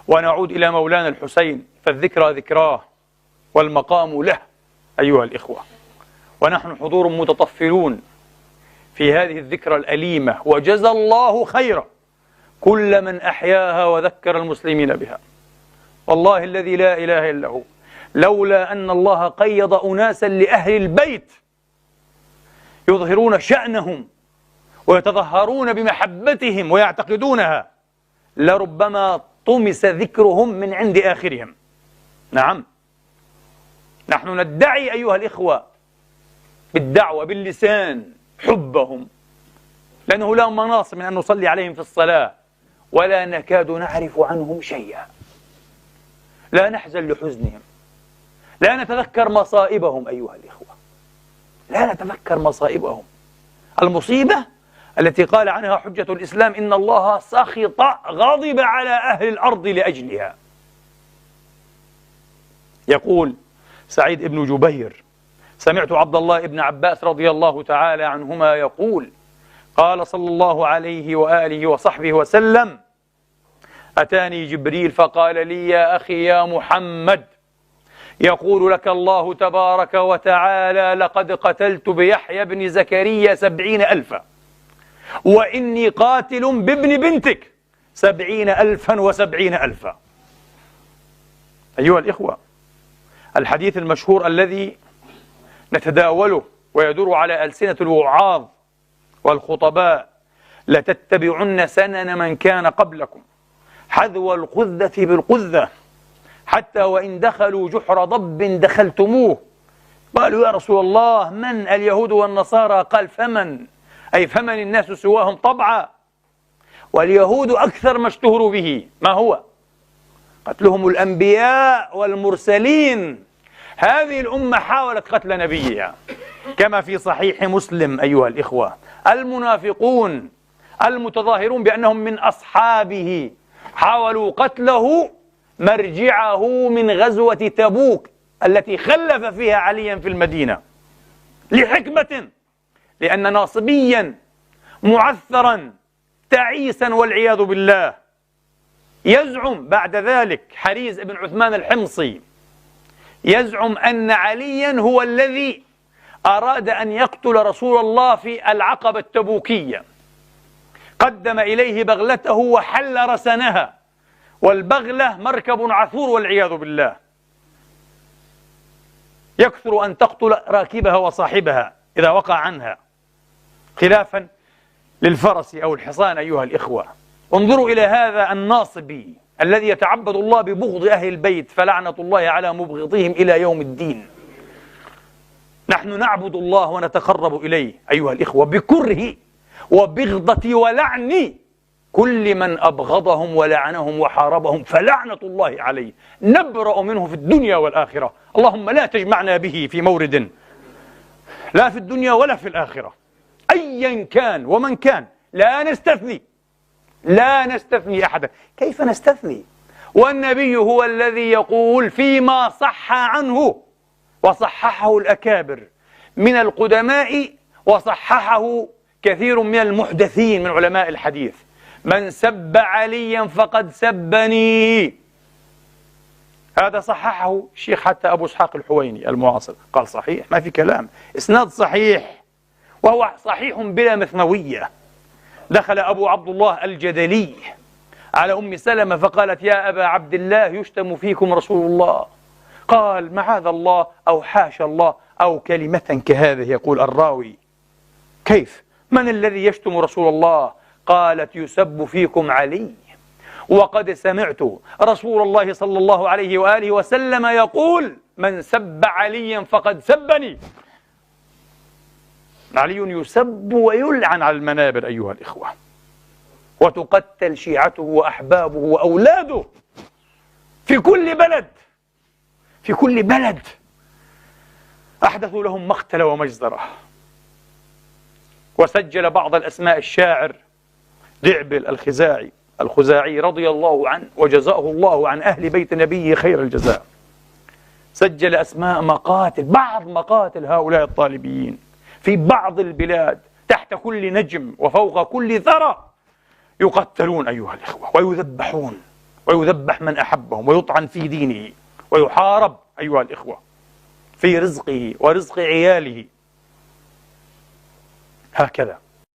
ونعود إلى مولانا الحسين، فالذكرى ذكراه والمقام له أيها الإخوة، ونحن حضور متطفلون في هذه الذكرى الأليمة، وجزى الله خيرا كل من أحياها وذكر المسلمين بها. والله الذي لا إله إلا هو، لولا أن الله قيض أناسا لأهل البيت يظهرون شأنهم ويتظاهرون بمحبتهم ويعتقدونها، لربما طمس ذكرهم من عند آخرهم. نعم، نحن ندعي أيها الإخوة بالدعوة باللسان حبهم، لأنه لا مناص من أن نصلي عليهم في الصلاة، ولا نكاد نعرف عنهم شيئا، لا نحزن لحزنهم، لا نتذكر مصائبهم أيها الإخوة، لا نتذكر مصائبهم. المصيبة التي قال عنها حجة الإسلام إن الله سخط غضب على أهل الأرض لأجلها. يقول سعيد بن جبير: سمعت عبد الله بن عباس رضي الله تعالى عنهما يقول: قال صلى الله عليه وآله وصحبه وسلم: أتاني جبريل فقال لي: يا أخي يا محمد، يقول لك الله تبارك وتعالى: لقد قتلت بيحيى بن زكريا 70,000، وإني قاتل بابن بنتك 70,000 و70,000. أيها الإخوة، الحديث المشهور الذي نتداوله ويدور على ألسنة الوعاظ والخطباء: لتتبعن سنن من كان قبلكم حذو القذة بالقذة، حتى وإن دخلوا جحر ضب دخلتموه. قالوا: يا رسول الله، من اليهود والنصارى؟ قال: فمن، أي فمن الناس سواهم طبعا، واليهود أكثر ما اشتهروا به ما هو؟ قتلهم الأنبياء والمرسلين. هذه الأمة حاولت قتل نبيها، كما في صحيح مسلم أيها الإخوة: المنافقون المتظاهرون بأنهم من أصحابه حاولوا قتله مرجعه من غزوة تبوك التي خلف فيها عليا في المدينة، لحكمة، لأن ناصبيا معثرا تعيسا والعياذ بالله يزعم بعد ذلك حريز بن عثمان الحمصي، يزعم أن عليا هو الذي أراد أن يقتل رسول الله في العقبة التبوكية، قدم إليه بغلته وحل رسنها، والبغلة مركب عثور والعياذ بالله، يكثر أن تقتل راكبها وصاحبها إذا وقع عنها، خلافا للفرس أو الحصان أيها الإخوة. انظروا إلى هذا الناصبي الذي يتعبد الله ببغض أهل البيت، فلعنة الله على مبغضهم إلى يوم الدين. نحن نعبد الله ونتقرب إليه أيها الإخوة بكره وبغضة ولعن كل من أبغضهم ولعنهم وحاربهم، فلعنة الله عليه، نبرأ منه في الدنيا والآخرة. اللهم لا تجمعنا به في مورد، لا في الدنيا ولا في الآخرة، أيا كان ومن كان، لا نستثني، لا نستثني أحدا. كيف نستثني والنبي هو الذي يقول فيما صح عنه، وصححه الأكابر من القدماء، وصححه كثير من المحدثين من علماء الحديث: من سب عليا فقد سبني. هذا صححه الشيخ حتى أبو إسحاق الحويني المعاصر، قال صحيح، ما في كلام، إسناد صحيح، وهو صحيح بلا مثنوية. دخل أبو عبد الله الجدلي على أم سلمة فقالت: يا أبا عبد الله، يشتم فيكم رسول الله. قال: معاذ الله أو حاشا الله أو كلمة كهذه. يقول الراوي: كيف؟ من الذي يشتم رسول الله؟ قالت: يسب فيكم علي، وقد سمعت رسول الله صلى الله عليه وآله وسلم يقول: من سب عليا فقد سبني. علي يسب ويلعن على المنابر أيها الإخوة، وتقتل شيعته وأحبابه وأولاده في كل بلد، في كل بلد أحدثوا لهم مقتل ومجزرة. وسجل بعض الأسماء الشاعر دعبل الخزاعي رضي الله عنه وجزاه الله عن أهل بيت نبيه خير الجزاء، سجل أسماء مقاتل، بعض مقاتل هؤلاء الطالبيين في بعض البلاد، تحت كل نجم وفوق كل ثرى يقتلون أيها الإخوة ويذبحون ويذبح من أحبهم ويطعن في دينه ويحارب أيها الإخوة في رزقه ورزق عياله. هكذا